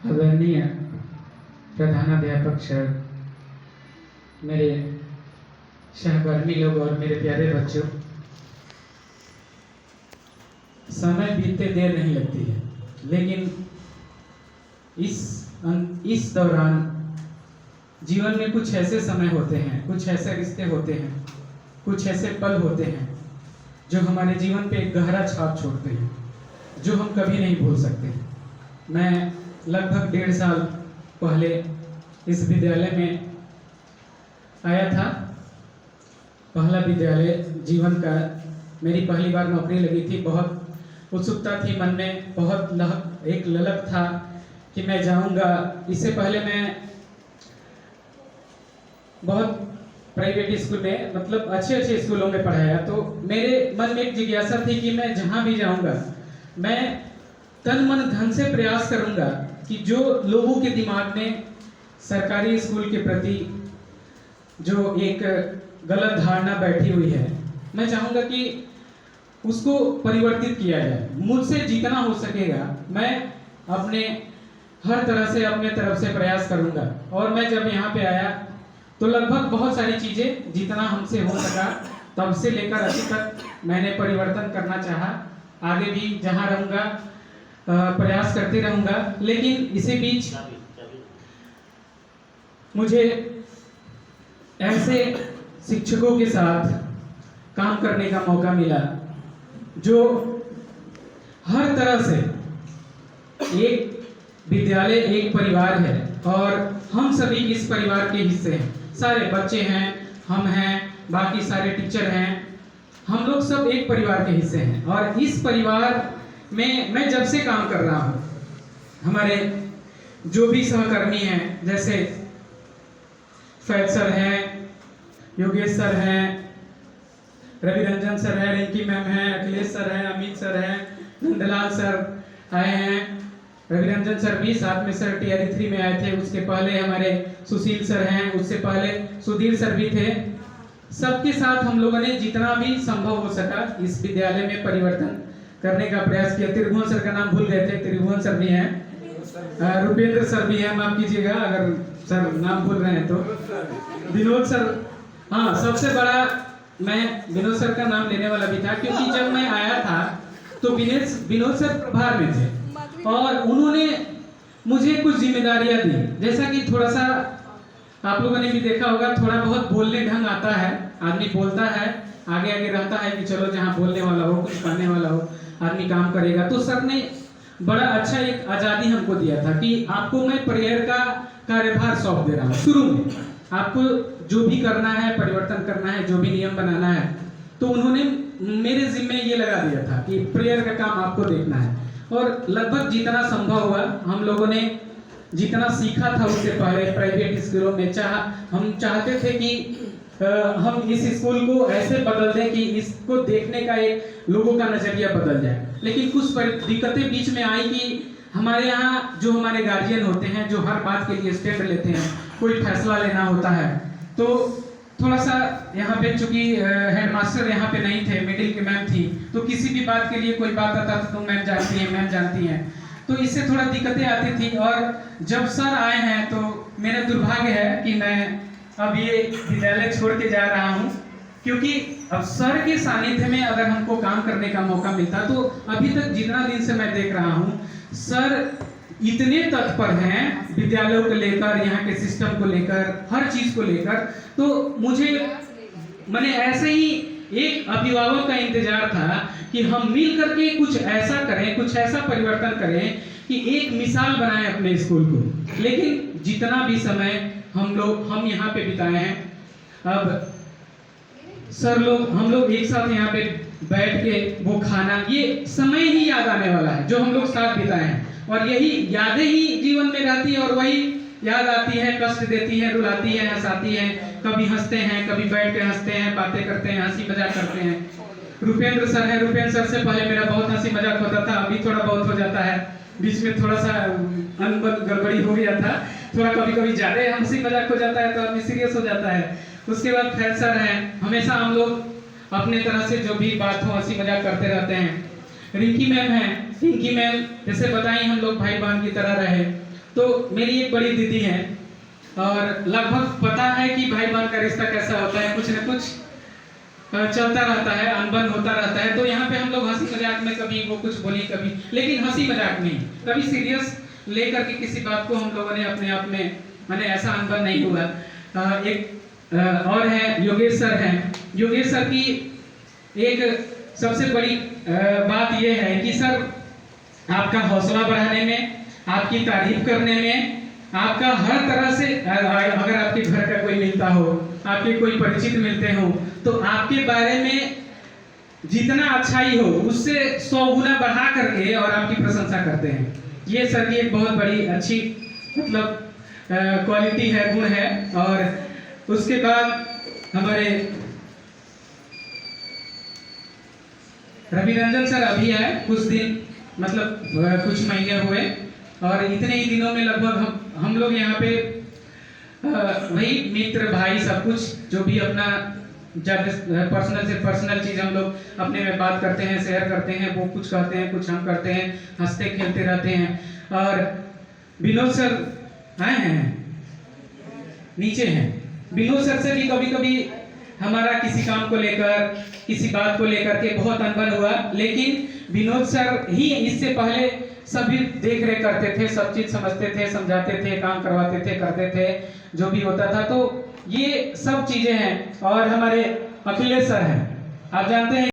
आदरणीय प्रधानाध्यापक सर, मेरे सहकर्मी लोग और मेरे प्यारे बच्चों, समय बीतते देर नहीं लगती है, लेकिन इस दौरान जीवन में कुछ ऐसे समय होते हैं, कुछ ऐसे रिश्ते होते हैं, कुछ ऐसे पल होते हैं जो हमारे जीवन पे एक गहरा छाप छोड़ते हैं, जो हम कभी नहीं भूल सकते। मैं लगभग 1.5 साल पहले इस विद्यालय में आया था। पहला विद्यालय जीवन का, मेरी पहली बार नौकरी लगी थी। बहुत उत्सुकता थी मन में, बहुत एक ललक था कि मैं जाऊंगा। इससे पहले मैं बहुत प्राइवेट स्कूल में, मतलब अच्छे स्कूलों में पढ़ाया, तो मेरे मन में एक जिज्ञासा थी कि मैं जहां भी जाऊंगा मैं तन मन धन से प्रयास करूंगा कि जो लोगों के दिमाग में सरकारी स्कूल के प्रति जो एक गलत धारणा बैठी हुई है, मैं चाहूंगा कि उसको परिवर्तित किया जाए। मुझसे जितना हो सकेगा मैं अपने हर तरह से अपने तरफ से प्रयास करूंगा। और मैं जब यहाँ पे आया तो लगभग बहुत सारी चीजें जितना हमसे हो सका तब से लेकर अभी तक मैंने परिवर्तन करना चाहा। आगे भी जहाँ रहूंगा प्रयास करते रहूंगा। लेकिन इसी बीच मुझे ऐसे शिक्षकों के साथ काम करने का मौका मिला जो हर तरह से, एक विद्यालय एक परिवार है और हम सभी इस परिवार के हिस्से हैं। सारे बच्चे हैं, हम हैं, बाकी सारे टीचर हैं, हम लोग सब एक परिवार के हिस्से हैं। और इस परिवार में मैं जब से काम कर रहा हूँ, हमारे जो भी सहकर्मी हैं, जैसे फैज सर हैं, योगेश सर हैं, रवि रंजन सर हैं, रिंकी मैम हैं, अखिलेश सर हैं, अमित सर हैं, नंदलाल सर आए हैं, रवि रंजन सर भी साथ में सर टीआरई 3 में आए थे। उसके पहले हमारे सुशील सर हैं, उससे पहले सुधीर सर भी थे। सबके साथ हम लोगों ने जितना भी संभव हो सका इस विद्यालय में परिवर्तन करने का प्रयास किया। त्रिभुवन सर का नाम भूल गए थे, त्रिभुवन सर भी हैं, रुपेंद्र सर भी हैं, माफ कीजिएगा अगर सर नाम भूल रहे हैं तो। विनोद सर, हाँ, सबसे बड़ा मैं विनोद सर का नाम लेने वाला भी था, क्योंकि जब मैं आया था तो विनोद सर प्रभार में थे और उन्होंने मुझे कुछ जिम्मेदारियां दी। जैसा कि थोड़ा सा आप लोगों ने भी देखा होगा, थोड़ा बहुत बोलने ढंग आता है, आदमी बोलता है, आगे आगे रहता है कि चलो जहाँ बोलने वाला हो, कुछ करने वाला हो, आदमी काम करेगा। तो सर ने बड़ा अच्छा एक आज़ादी हमको दिया था कि आपको मैं प्रेयर का कार्यभार सौंप दे रहा हूँ। शुरू में आपको जो भी करना है, परिवर्तन करना है, जो भी नियम बनाना है, तो उन्होंने मेरे जिम्मे ये लगा दिया था कि प्रेयर का काम आपको देखना है। और लगभग जितना संभव हुआ हम लोगों ने जितना सीखा था उससे पहले प्राइवेट स्कूलों में, हम चाहते थे कि हम इस स्कूल को ऐसे बदल दें कि इसको देखने का एक लोगों का नजरिया बदल जाए। लेकिन कुछ दिक्कतें बीच में आई कि हमारे यहाँ जो हमारे गार्जियन होते हैं, जो हर बात के लिए स्टैंड लेते हैं, कोई फैसला लेना होता है, तो थोड़ा सा यहाँ पे चूंकि हेडमास्टर यहाँ पे नहीं थे, मिडिल की मैम थी, तो किसी भी बात के लिए कोई बात आता था तो मैम जानती हैं, तो इससे थोड़ा दिक्कतें आती थी। और जब सर आए हैं तो मेरा दुर्भाग्य है कि मैं अब ये विद्यालय छोड़ के जा रहा हूँ, क्योंकि अब सर के सानिध्य में अगर हमको काम करने का मौका मिलता, तो अभी तक जितना दिन से मैं देख रहा हूँ, सर इतने तत्पर हैं विद्यालयों को लेकर, यहाँ के सिस्टम को लेकर, हर चीज को लेकर। तो मुझे मैंने ऐसे ही एक अभिभावक का इंतजार था कि हम मिल करके कुछ ऐसा करें, कुछ ऐसा परिवर्तन करें कि एक मिसाल बनाएं अपने स्कूल को। लेकिन जितना भी समय हम यहाँ पे बिताए हैं, अब सर लोग, हम लोग एक साथ यहाँ पे बैठ के वो खाना, ये समय ही याद आने वाला है जो हम लोग साथ बिताए हैं। और यही यादें ही जीवन में रहती है और वही याद आती है, कष्ट देती है, रुलाती है, हंसाती है। कभी हंसते हैं, कभी बैठ के हंसते हैं, बातें करते हैं, हंसी मजाक करते हैं। रुपेंद्र सर है, रुपेंद्र सर से पहले मेरा बहुत हंसी मजाक होता था, अभी थोड़ा बहुत हो जाता है। बीच में थोड़ा सा अनबन गड़बड़ी हो गया था, थोड़ा कभी कभी ज्यादा हंसी मजाक हो जाता है तो आदमी सीरियस हो जाता है। उसके बाद फैज सर हैं, हमेशा हम लोग अपने तरह से जो भी बात हो हंसी मजाक करते रहते हैं। रिंकी मैम हैं, रिंकी मैम जैसे बताई हम लोग भाई बहन की तरह रहे, तो मेरी एक बड़ी दीदी है और लगभग पता है कि भाई बहन का रिश्ता कैसा होता है, कुछ न कुछ चलता रहता है, अनबन होता रहता है। तो यहाँ पे हम लोग हंसी मजाक में कभी वो कुछ बोली कभी, लेकिन हंसी मजाक नहीं, कभी सीरियस लेकर के किसी बात को हम लोगों ने अपने आप में मैंने ऐसा अनबन नहीं हुआ। एक और है योगेश सर हैं। योगेश सर की एक सबसे बड़ी बात यह है कि सर आपका हौसला बढ़ाने में, आपकी तारीफ करने में, आपका हर तरह से अगर आपके घर का कोई मिलता हो, आपके कोई परिचित मिलते हो, तो आपके बारे में जितना अच्छाई हो उससे 100 गुना बढ़ा करके और आपकी प्रशंसा करते हैं। ये सर की एक बहुत बड़ी अच्छी मतलब क्वालिटी है, गुण है। और उसके बाद हमारे रविरंजन सर अभी आए कुछ दिन, मतलब कुछ महीने हुए, और इतने ही दिनों में लगभग हम लोग यहाँ पे वही मित्र भाई सब कुछ जो भी अपना पर्सनल से पर्सनल चीज हम लोग अपने में बात करते हैं, शेयर करते हैं, वो कुछ कहते हैं, कुछ हम करते हैं, हंसते खेलते रहते हैं। और विनोद सर आए हैं, नीचे हैं। विनोद सर से भी कभी कभी हमारा किसी काम को लेकर, किसी बात को लेकर के बहुत अनबन हुआ, लेकिन विनोद सर ही इससे पहले सभी देख रेख करते थे, सब चीज समझते थे, समझाते थे, काम करवाते थे, करते थे, जो भी होता था। तो ये सब चीजें हैं। और हमारे अखिलेश सर हैं, आप जानते हैं